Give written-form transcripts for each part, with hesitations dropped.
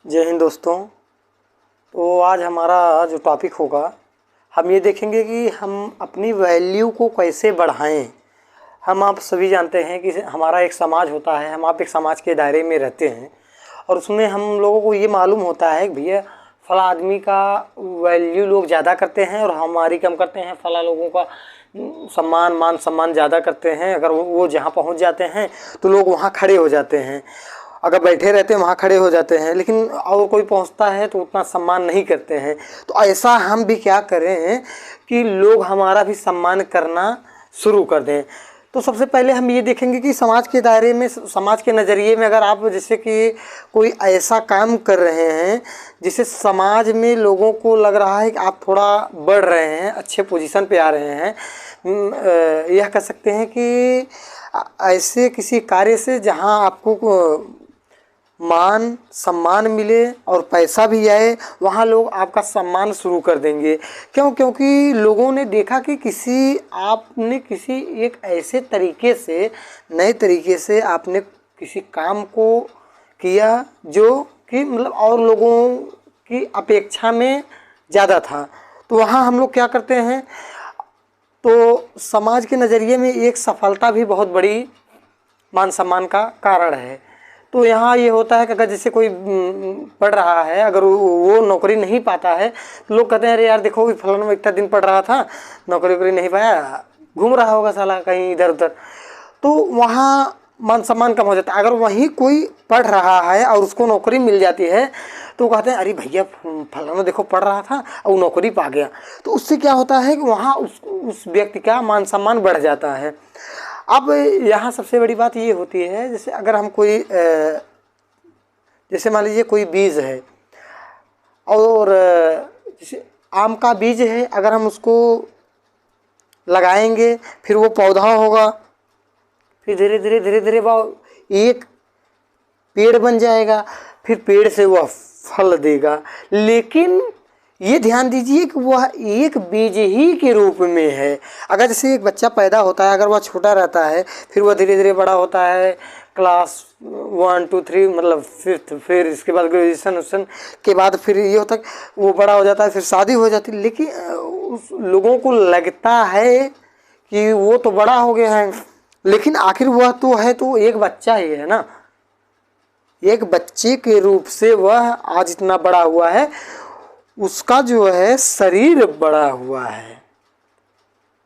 जय हिंद दोस्तों। तो आज हमारा जो टॉपिक होगा, हम ये देखेंगे कि हम अपनी वैल्यू को कैसे बढ़ाएं। हम आप सभी जानते हैं कि हमारा एक समाज होता है, हम आप एक समाज के दायरे में रहते हैं और उसमें हम लोगों को ये मालूम होता है कि भैया फला आदमी का वैल्यू लोग ज़्यादा करते हैं और हमारी कम करते हैं। फला लोगों का मान सम्मान ज़्यादा करते हैं। अगर वो जहाँ पहुँच जाते हैं तो लोग वहाँ खड़े हो जाते हैं, अगर बैठे रहते हैं वहाँ खड़े हो जाते हैं, लेकिन और कोई पहुँचता है तो उतना सम्मान नहीं करते हैं। तो ऐसा हम भी क्या करें कि लोग हमारा भी सम्मान करना शुरू कर दें। तो सबसे पहले हम ये देखेंगे कि समाज के दायरे में, समाज के नज़रिए में, अगर आप जैसे कि कोई ऐसा काम कर रहे हैं जिससे समाज में लोगों को लग रहा है कि आप थोड़ा बढ़ रहे हैं, अच्छे पोजीशन पे आ रहे हैं, यह कह सकते हैं कि ऐसे किसी कार्य से जहां आपको मान सम्मान मिले और पैसा भी आए, वहाँ लोग आपका सम्मान शुरू कर देंगे। क्योंकि लोगों ने देखा कि आपने किसी एक ऐसे तरीके से, नए तरीके से आपने किसी काम को किया जो कि मतलब और लोगों की अपेक्षा में ज़्यादा था। तो वहाँ हम लोग क्या करते हैं, तो समाज के नज़रिए में एक सफलता भी बहुत बड़ी मान सम्मान का कारण है। तो यहाँ ये होता है कि अगर जैसे कोई पढ़ रहा है, अगर वो नौकरी नहीं पाता है तो लोग कहते हैं अरे यार देखो फलाना इतना दिन पढ़ रहा था, नौकरी नहीं पाया, घूम रहा होगा साला कहीं इधर उधर। तो वहाँ मान सम्मान कम हो जाता है। अगर वहीं कोई पढ़ रहा है और उसको नौकरी मिल जाती है तो कहते हैं अरे भैया फलाना देखो पढ़ रहा था और नौकरी पा गया। तो उससे क्या होता है कि वहाँ उस व्यक्ति का मान सम्मान बढ़ जाता है। अब यहाँ सबसे बड़ी बात ये होती है, जैसे अगर हम कोई जैसे मान लीजिए कोई बीज है और जैसे आम का बीज है, अगर हम उसको लगाएंगे फिर वो पौधा होगा, फिर धीरे धीरे वो एक पेड़ बन जाएगा, फिर पेड़ से वह फल देगा। लेकिन ये ध्यान दीजिए कि वह एक बीज ही के रूप में है। अगर जैसे एक बच्चा पैदा होता है, अगर वह छोटा रहता है, फिर वह धीरे धीरे बड़ा होता है, क्लास 1 2 3 मतलब 5th, फिर इसके बाद ग्रेजुएशन के बाद फिर ये होता है वो बड़ा हो जाता है, फिर शादी हो जाती है। लेकिन उस लोगों को लगता है कि वो तो बड़ा हो गया है, लेकिन आखिर वह तो है तो एक बच्चा ही है ना। एक बच्चे के रूप से वह आज इतना बड़ा हुआ है, उसका जो है शरीर बड़ा हुआ है।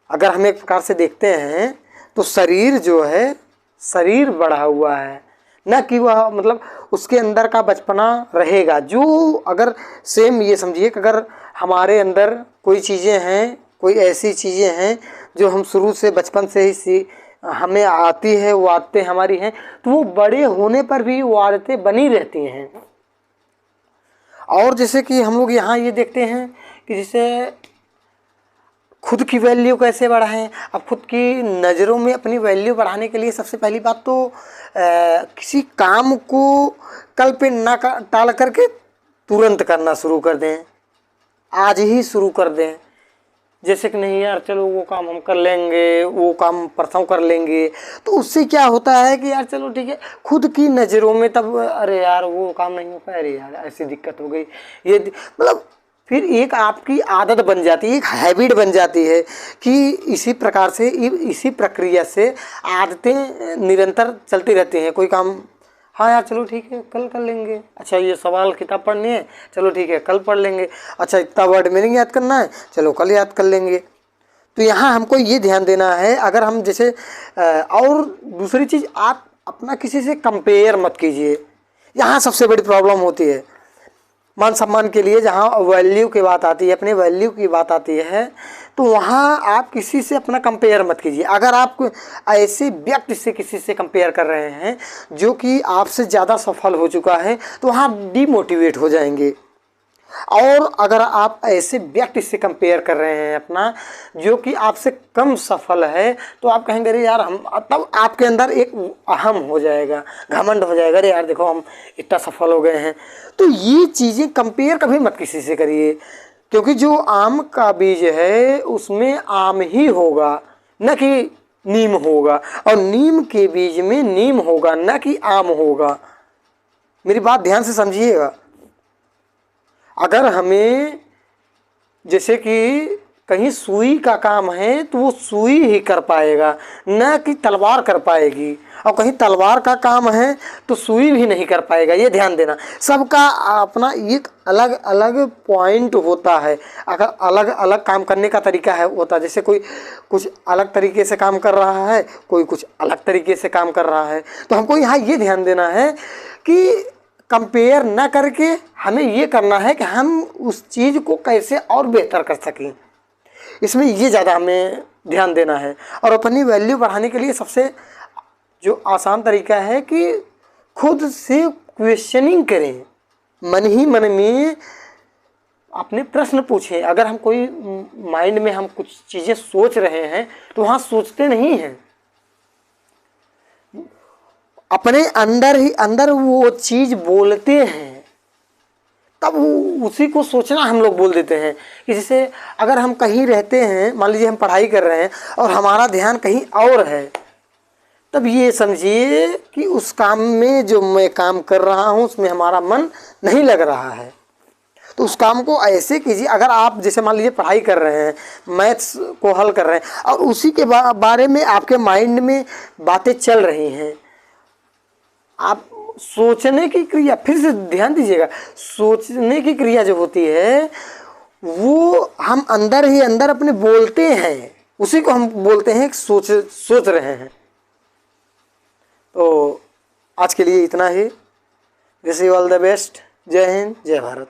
अगर हम एक प्रकार से देखते हैं तो शरीर जो है, शरीर बढ़ा हुआ है, न कि वह मतलब उसके अंदर का बचपना रहेगा। जो अगर सेम ये समझिए कि अगर हमारे अंदर कोई चीज़ें हैं, कोई ऐसी चीज़ें हैं जो हम शुरू से बचपन से ही हमें आती है, वो आदतें हमारी हैं, तो वो बड़े होने पर भी वो आदतें बनी रहती हैं। और जैसे कि हम लोग यहाँ ये देखते हैं कि जैसे खुद की वैल्यू कैसे बढ़ाएं। अब खुद की नज़रों में अपनी वैल्यू बढ़ाने के लिए सबसे पहली बात तो किसी काम को कल पे ना टाल करके तुरंत करना शुरू कर दें, आज ही शुरू कर दें। जैसे कि नहीं यार चलो वो काम हम कर लेंगे, वो काम परसों कर लेंगे, तो उससे क्या होता है कि यार चलो ठीक है, खुद की नज़रों में तब अरे यार वो काम नहीं हो पाया, अरे यार ऐसी दिक्कत हो गई, ये मतलब फिर एक आपकी आदत बन जाती है, एक हैबिट बन जाती है कि इसी प्रकार से, इसी प्रक्रिया से आदतें निरंतर चलती रहती हैं। कोई काम हाँ यार चलो ठीक है कल कर लेंगे, अच्छा ये सवाल किताब पढ़नी है, चलो ठीक है कल पढ़ लेंगे, अच्छा इतना वर्ड मीनिंग याद करना है, चलो कल याद कर लेंगे। तो यहाँ हमको ये ध्यान देना है, अगर हम जैसे और दूसरी चीज़, आप अपना किसी से कंपेयर मत कीजिए। यहाँ सबसे बड़ी प्रॉब्लम होती है मान सम्मान के लिए। जहाँ वैल्यू की बात आती है, अपने वैल्यू की बात आती है, तो वहाँ आप किसी से अपना कंपेयर मत कीजिए। अगर आप ऐसे व्यक्ति से किसी से कंपेयर कर रहे हैं जो कि आपसे ज़्यादा सफल हो चुका है, तो वहाँ डिमोटिवेट हो जाएंगे। और अगर आप ऐसे व्यक्ति से कंपेयर कर रहे हैं अपना जो कि आपसे कम सफल है, तो आप कहेंगे अरे यार हम, तब आपके अंदर एक अहम हो जाएगा, घमंड हो जाएगा, अरे यार देखो हम इतना सफल हो गए हैं। तो ये चीज़ें कंपेयर कभी मत किसी से करिए, क्योंकि जो आम का बीज है उसमें आम ही होगा, न कि नीम होगा, और नीम के बीज में नीम होगा, न कि आम होगा। मेरी बात ध्यान से समझिएगा। अगर हमें जैसे कि कहीं सुई का काम है तो वो सुई ही कर पाएगा, न कि तलवार कर पाएगी। और कहीं तलवार का काम है तो सुई भी नहीं कर पाएगा। ये ध्यान देना, सबका अपना एक अलग अलग पॉइंट होता है। अगर अलग अलग काम करने का तरीका है होता है, जैसे कोई कुछ अलग तरीके से काम कर रहा है, कोई कुछ अलग तरीके से काम कर रहा है। तो हमको यहाँ ये ध्यान देना है कि कंपेयर न करके हमें ये करना है कि हम उस चीज़ को कैसे और बेहतर कर सकें। इसमें ये ज़्यादा हमें ध्यान देना है। और अपनी वैल्यू बढ़ाने के लिए सबसे जो आसान तरीका है कि खुद से क्वेश्चनिंग करें, मन ही मन में अपने प्रश्न पूछें। अगर हम कोई माइंड में हम कुछ चीज़ें सोच रहे हैं तो वहाँ सोचते नहीं हैं, अपने अंदर ही अंदर वो चीज़ बोलते हैं, तब उसी को सोचना हम लोग बोल देते हैं। कि जैसे अगर हम कहीं रहते हैं, मान लीजिए हम पढ़ाई कर रहे हैं और हमारा ध्यान कहीं और है, तब ये समझिए कि उस काम में जो मैं काम कर रहा हूँ उसमें हमारा मन नहीं लग रहा है। तो उस काम को ऐसे कीजिए, अगर आप जैसे मान लीजिए पढ़ाई कर रहे हैं, मैथ्स को हल कर रहे हैं और उसी के बारे में आपके माइंड में बातें चल रही हैं, आप सोचने की क्रिया, फिर से ध्यान दीजिएगा, सोचने की क्रिया जो होती है वो हम अंदर ही अंदर अपने बोलते हैं, उसी को हम बोलते हैं कि सोच रहे हैं। तो आज के लिए इतना ही। Wish you all the best. जय हिंद, जय भारत।